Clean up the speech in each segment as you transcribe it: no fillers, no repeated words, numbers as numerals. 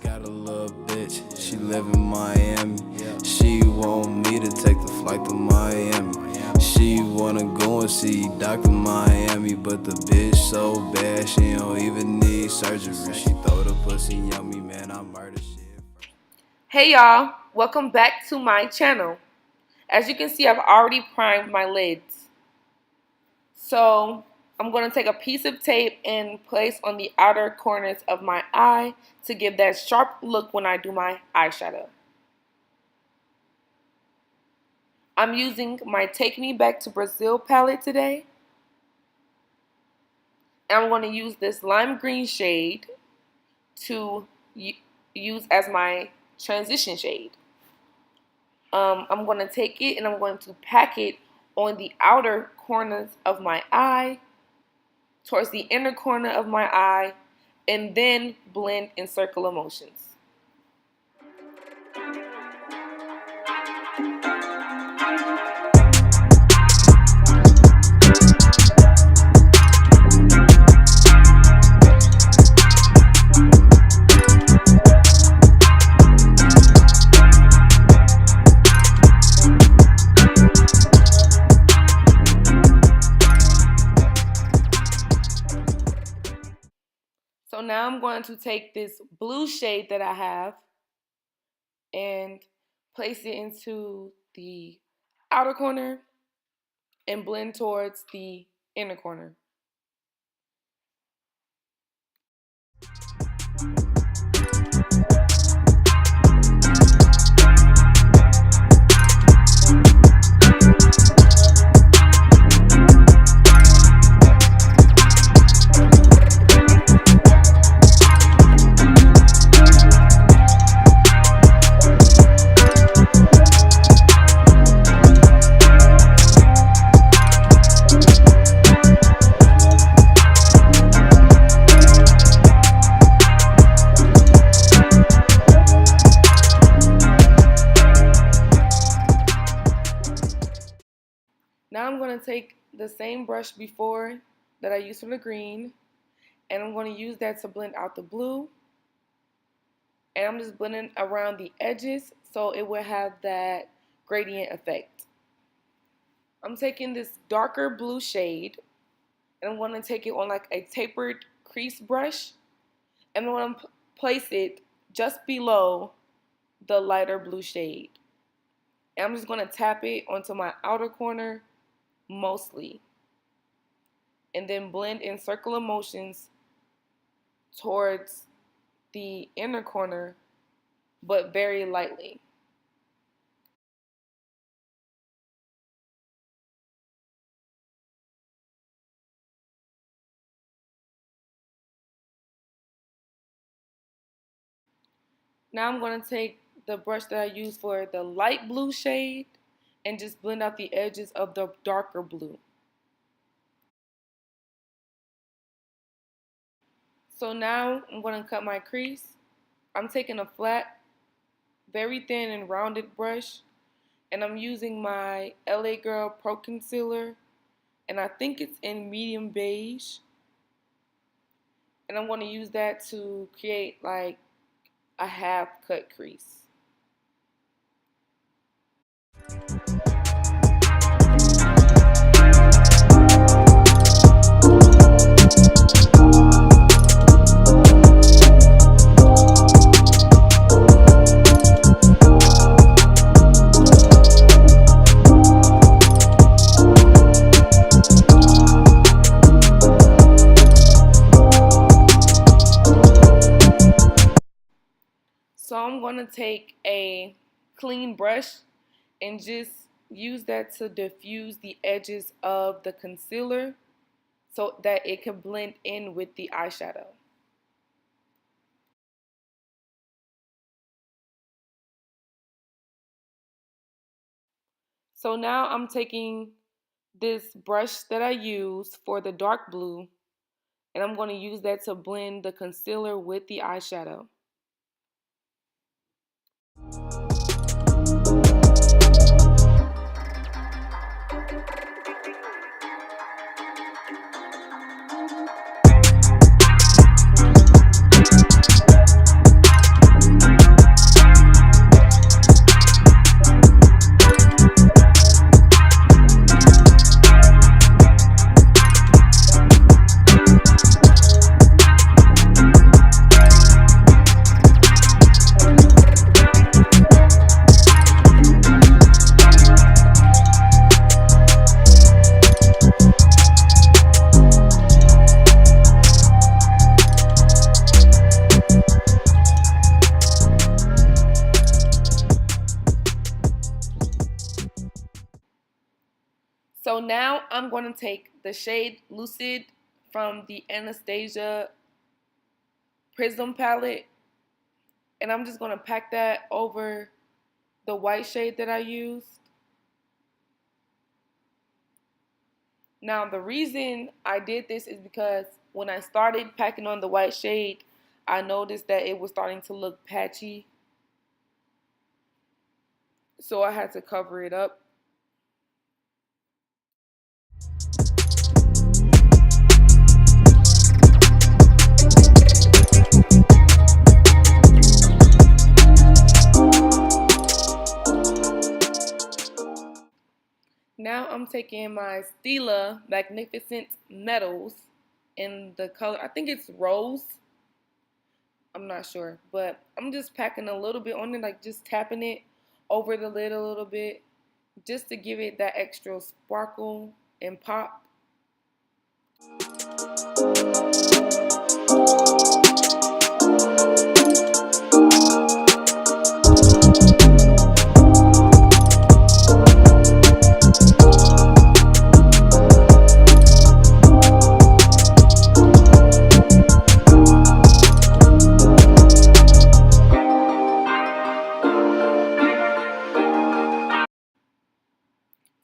Got a little bitch, she live in Miami. She want me to take the flight to Miami. She wanna go and see Dr. Miami, but the bitch so bad she don't even need surgery. She throw the pussy on me, man, I murder shit. Hey y'all, welcome back to my channel. As you can see, I've already primed my lids. So I'm going to take a piece of tape and place on the outer corners of my eye to give that sharp look when I do my eyeshadow. I'm using my Take Me Back to Brazil palette today. And I'm going to use this lime green shade to use as my transition shade. I'm going to take it and I'm going to pack it on the outer corners of my eye, towards the inner corner of my eye, and then blend in circular motions. So now I'm going to take this blue shade that I have and place it into the outer corner and blend towards the inner corner. Now I'm going to take the same brush before that I used for the green, and I'm going to use that to blend out the blue. And I'm just blending around the edges so it will have that gradient effect. I'm taking this darker blue shade and I'm going to take it on like a tapered crease brush, and I'm going to place it just below the lighter blue shade. And I'm just going to tap it onto my outer corner mostly, and then blend in circular motions towards the inner corner, but very lightly. Now I'm going to take the brush that I used for the light blue shade and just blend out the edges of the darker blue. So now I'm going to cut my crease. I'm taking a flat, very thin and rounded brush, and I'm using my LA Girl Pro Concealer, and I think it's in medium beige. And I'm going to use that to create like a half cut crease. So I'm going to take a clean brush and just use that to diffuse the edges of the concealer so that it can blend in with the eyeshadow. So now I'm taking this brush that I use for the dark blue, and I'm going to use that to blend the concealer with the eyeshadow. So now I'm going to take the shade Lucid from the Anastasia Prism palette, and I'm just going to pack that over the white shade that I used. Now the reason I did this is because when I started packing on the white shade, I noticed that it was starting to look patchy. So I had to cover it up. Now I'm taking my Stila Magnificent Metals in the color, I think it's rose. I'm not sure, but I'm just packing a little bit on it, like just tapping it over the lid a little bit, just to give it that extra sparkle and pop.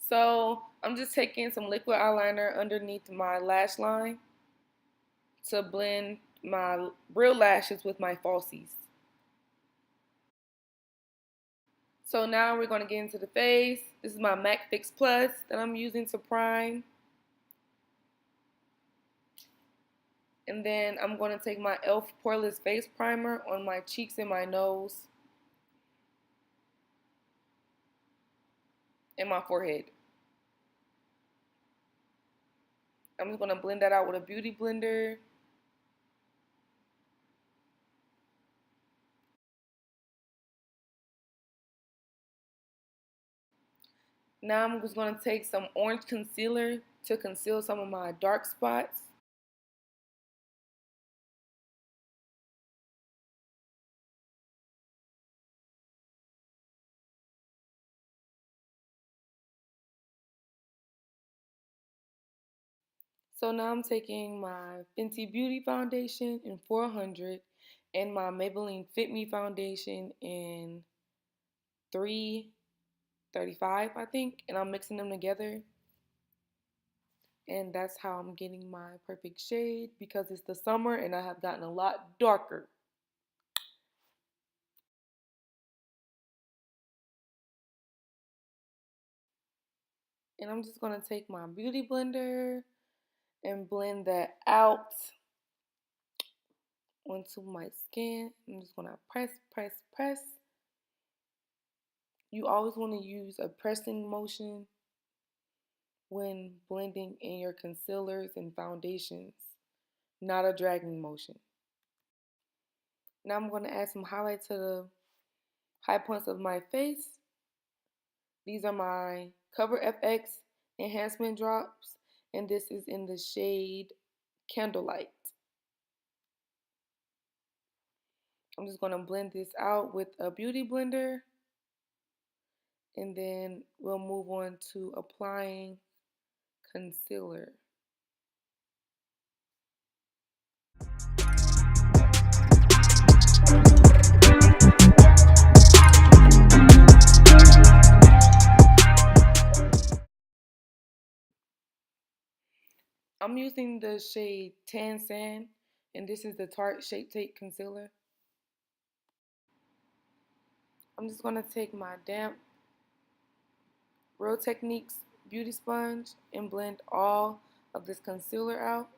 So I'm just taking some liquid eyeliner underneath my lash line to blend my real lashes with my falsies. So now we're going to get into the face. This is my MAC Fix Plus that I'm using to prime. And then I'm going to take my E.L.F. Poreless Face Primer on my cheeks and my nose and my forehead. I'm just going to blend that out with a beauty blender. Now I'm just going to take some orange concealer to conceal some of my dark spots. So now I'm taking my Fenty Beauty Foundation in 400 and my Maybelline Fit Me Foundation in 335, I think, and I'm mixing them together. And that's how I'm getting my perfect shade because it's the summer and I have gotten a lot darker. And I'm just going to take my beauty blender and blend that out onto my skin. I'm just going to press, press, press. You always want to use a pressing motion when blending in your concealers and foundations, not a dragging motion. Now I'm going to add some highlight to the high points of my face. These are my CoverFx Enhancement drops, and this is in the shade Candlelight. I'm just going to blend this out with a beauty blender, and then we'll move on to applying concealer. I'm using the shade Tan Sand, and this is the Tarte Shape concealer. I'm just going to take my damp Real Techniques beauty sponge and blend all of this concealer out.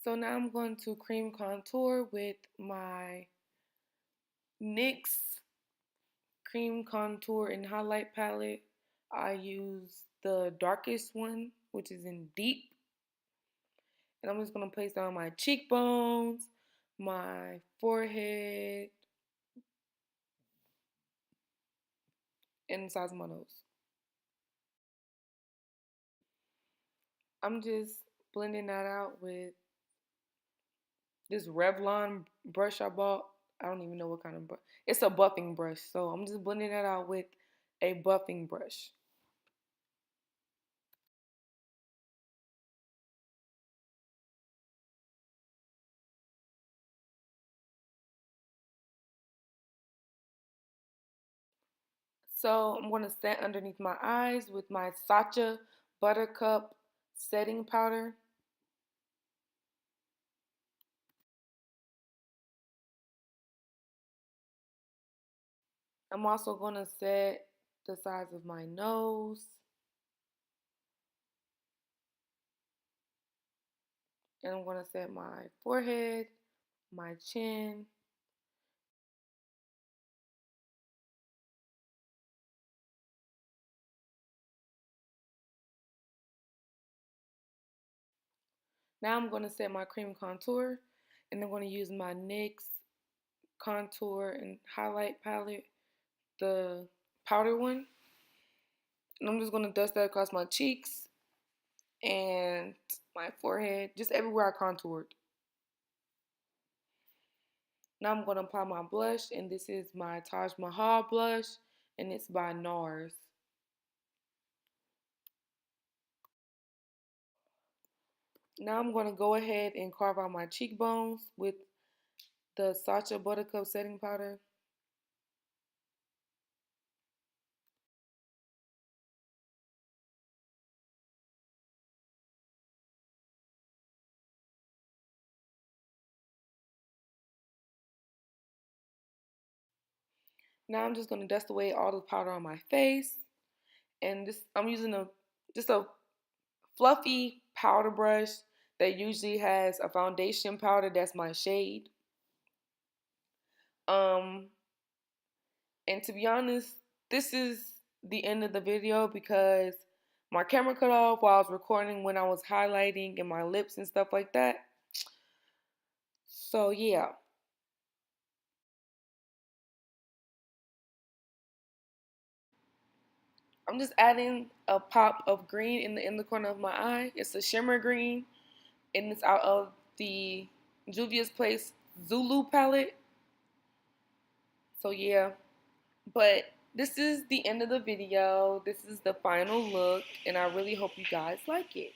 So now I'm going to cream contour with my NYX Cream Contour and Highlight Palette. I use the darkest one, which is in Deep. And I'm just going to place down my cheekbones, my forehead, and the sides of my nose. I'm just blending that out with this Revlon brush I bought. I don't even know what kind of brush. It's a buffing brush. So I'm just blending that out with a buffing brush. So I'm going to set underneath my eyes with my SACHA Buttercup setting powder. I'm also going to set the sides of my nose. And I'm going to set my forehead, my chin. Now I'm going to set my cream contour. And I'm going to use my NYX Contour and Highlight palette, the powder one. And I'm just going to dust that across my cheeks and my forehead, just everywhere I contoured. Now I'm going to apply my blush, and this is my Mahal blush, and it's by Nars. Now I'm going to go ahead and carve out my cheekbones with the SACHA Buttercup setting powder. Now I'm just going to dust away all the powder on my face, and this I'm using just a fluffy powder brush that usually has a foundation powder that's my shade. Um, and to be honest, this is the end of the video because my camera cut off while I was recording when I was highlighting and my lips and stuff like that. So yeah. I'm just adding a pop of green in the corner of my eye. It's a shimmer green, and it's out of the Juvia's Place Zulu palette. So yeah, but this is the end of the video. This is the final look, and I really hope you guys like it.